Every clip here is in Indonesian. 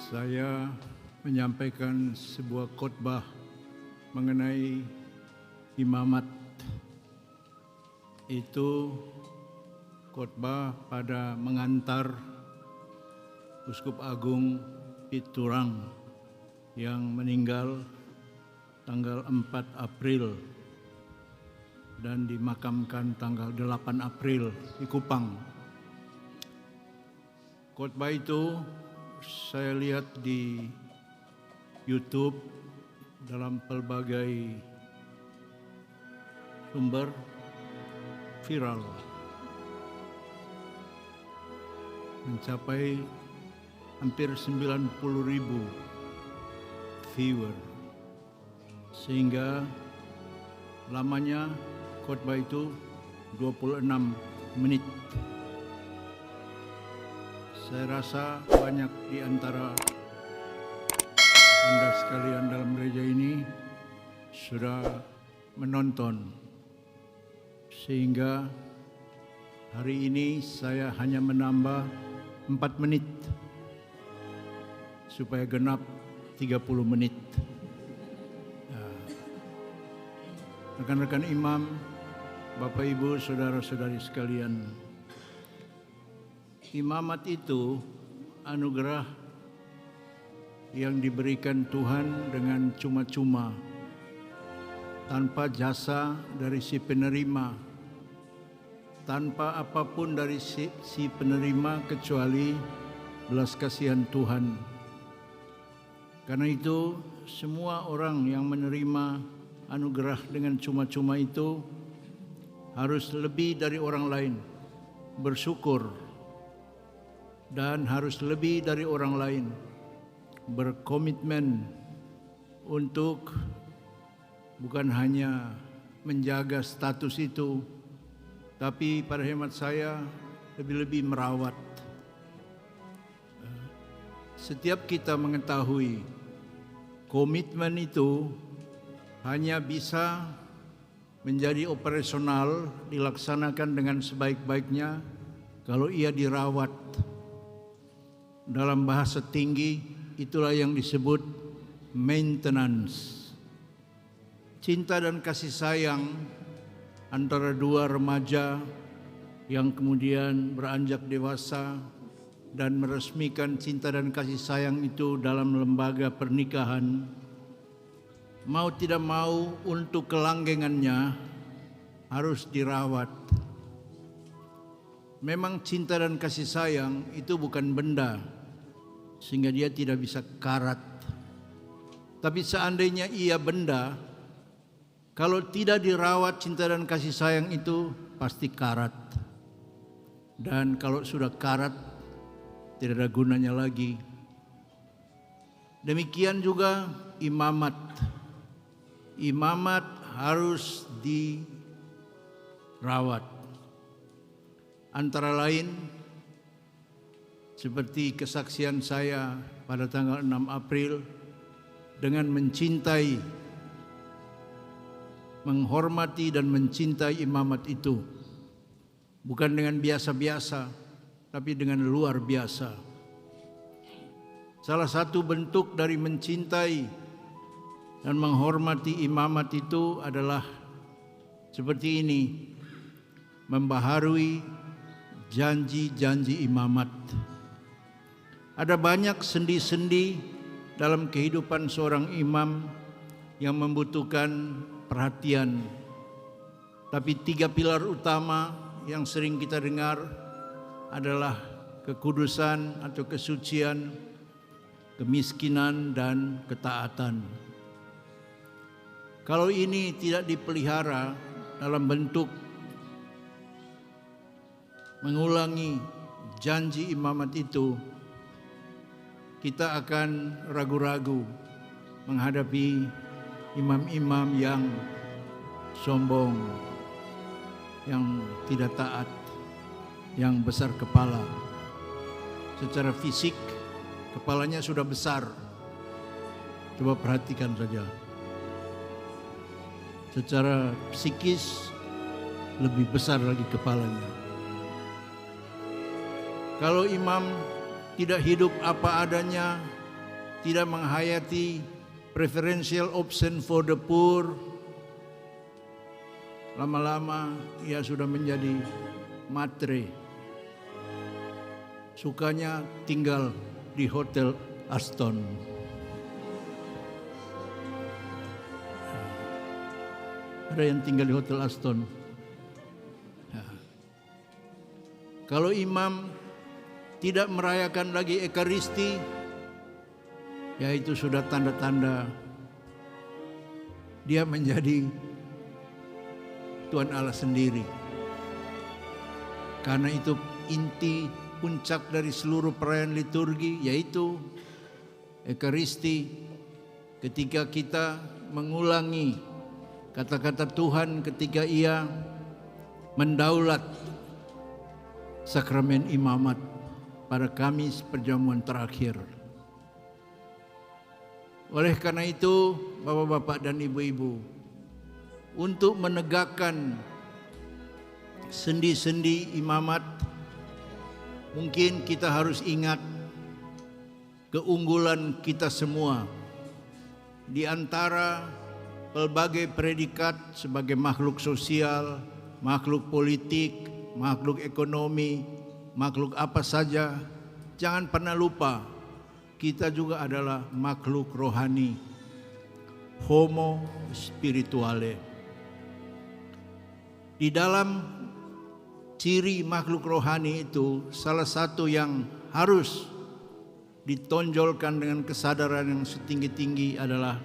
Saya menyampaikan sebuah khotbah mengenai imamat. Itu khotbah pada mengantar Uskup Agung Piturang yang meninggal tanggal 4 April dan dimakamkan tanggal 8 April di Kupang. Khotbah itu saya lihat di YouTube dalam pelbagai sumber viral, mencapai hampir 90.000 viewer, sehingga lamanya khotbah itu 26 menit. Saya rasa banyak di antara Anda sekalian dalam gereja ini sudah menonton, sehingga hari ini saya hanya menambah 4 menit supaya genap 30 menit. Rekan-rekan imam, Bapak Ibu, saudara-saudari sekalian, imamat itu anugerah yang diberikan Tuhan dengan cuma-cuma, tanpa jasa dari si penerima, tanpa apapun dari si penerima kecuali belas kasihan Tuhan. Karena itu semua orang yang menerima anugerah dengan cuma-cuma itu harus lebih dari orang lain bersyukur, dan harus lebih dari orang lain berkomitmen untuk bukan hanya menjaga status itu, tapi pada hemat saya lebih-lebih merawat. Setiap kita mengetahui komitmen itu hanya bisa menjadi operasional, dilaksanakan dengan sebaik-baiknya kalau ia dirawat. Dalam bahasa tinggi, itulah yang disebut maintenance. Cinta dan kasih sayang antara dua remaja yang kemudian beranjak dewasa dan meresmikan cinta dan kasih sayang itu dalam lembaga pernikahan, mau tidak mau untuk kelanggengannya harus dirawat. Memang cinta dan kasih sayang itu bukan benda, sehingga dia tidak bisa karat. Tapi seandainya ia benda, kalau tidak dirawat cinta dan kasih sayang itu pasti karat. Dan kalau sudah karat, tidak ada gunanya lagi. Demikian juga imamat. Imamat harus dirawat. Antara lain seperti kesaksian saya pada tanggal 6 April dengan mencintai, menghormati dan mencintai imamat itu. Bukan dengan biasa-biasa, tapi dengan luar biasa. Salah satu bentuk dari mencintai dan menghormati imamat itu adalah seperti ini: membaharui janji-janji imamat. Ada banyak sendi-sendi dalam kehidupan seorang imam yang membutuhkan perhatian. Tapi 3 pilar utama yang sering kita dengar adalah kekudusan atau kesucian, kemiskinan, dan ketaatan. Kalau ini tidak dipelihara dalam bentuk mengulangi janji imamat itu, kita akan ragu-ragu menghadapi imam-imam yang sombong, yang tidak taat, yang besar kepala. Secara fisik kepalanya sudah besar, coba perhatikan saja. Secara psikis lebih besar lagi kepalanya. Kalau imam tidak hidup apa adanya, tidak menghayati preferential option for the poor, lama-lama ia sudah menjadi matre. Sukanya tinggal di Hotel Aston. Ada yang tinggal di Hotel Aston. Kalau imam tidak merayakan lagi Ekaristi, ya itu sudah tanda-tanda dia menjadi Tuhan Allah sendiri. Karena itu inti puncak dari seluruh perayaan liturgi, yaitu Ekaristi, ketika kita mengulangi kata-kata Tuhan ketika ia mendaulat sakramen imamat pada Kamis perjamuan terakhir. Oleh karena itu, Bapak-bapak dan Ibu-ibu, untuk menegakkan sendi-sendi imamat, mungkin kita harus ingat keunggulan kita semua di antara pelbagai predikat sebagai makhluk sosial, makhluk politik, makhluk ekonomi, makhluk apa saja. Jangan pernah lupa, kita juga adalah makhluk rohani, homo spirituale. Di dalam ciri makhluk rohani itu, salah satu yang harus ditonjolkan dengan kesadaran yang setinggi-tinggi adalah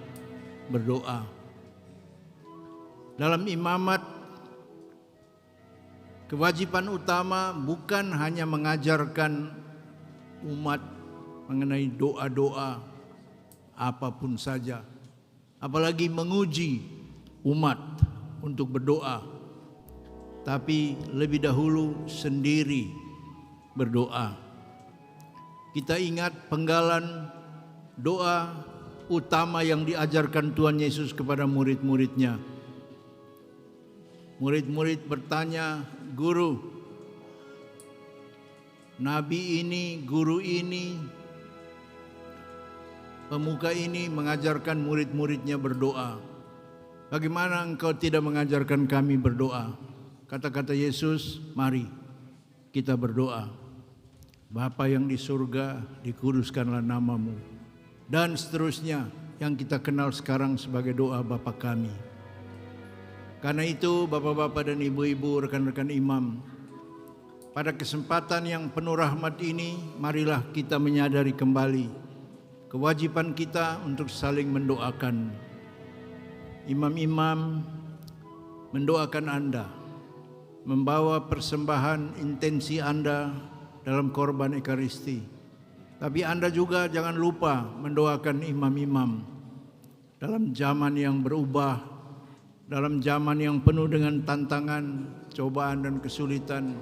berdoa. Dalam imamat, kewajiban utama bukan hanya mengajarkan umat mengenai doa-doa apapun saja, apalagi menguji umat untuk berdoa, tapi lebih dahulu sendiri berdoa. Kita ingat penggalan doa utama yang diajarkan Tuhan Yesus kepada murid-muridnya. Murid-murid bertanya, "Guru, nabi ini, guru ini, pemuka ini mengajarkan murid-muridnya berdoa. Bagaimana engkau tidak mengajarkan kami berdoa?" Kata-kata Yesus, "Mari kita berdoa. Bapa yang di surga, dikuduskanlah namamu." Dan seterusnya yang kita kenal sekarang sebagai doa Bapa kami. Karena itu, Bapak-bapak dan Ibu-ibu, rekan-rekan imam, pada kesempatan yang penuh rahmat ini, marilah kita menyadari kembali kewajiban kita untuk saling mendoakan. Imam-imam mendoakan Anda, membawa persembahan intensi Anda dalam korban Ekaristi. Tapi Anda juga jangan lupa mendoakan imam-imam dalam zaman yang berubah, dalam zaman yang penuh dengan tantangan, cobaan dan kesulitan.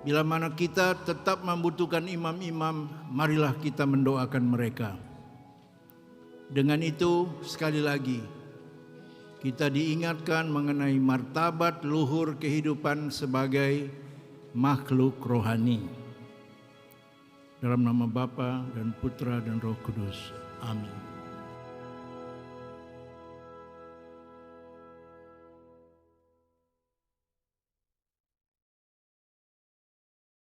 Bila mana kita tetap membutuhkan imam-imam, marilah kita mendoakan mereka. Dengan itu, sekali lagi, kita diingatkan mengenai martabat luhur kehidupan sebagai makhluk rohani. Dalam nama Bapa dan Putra dan Roh Kudus. Amin.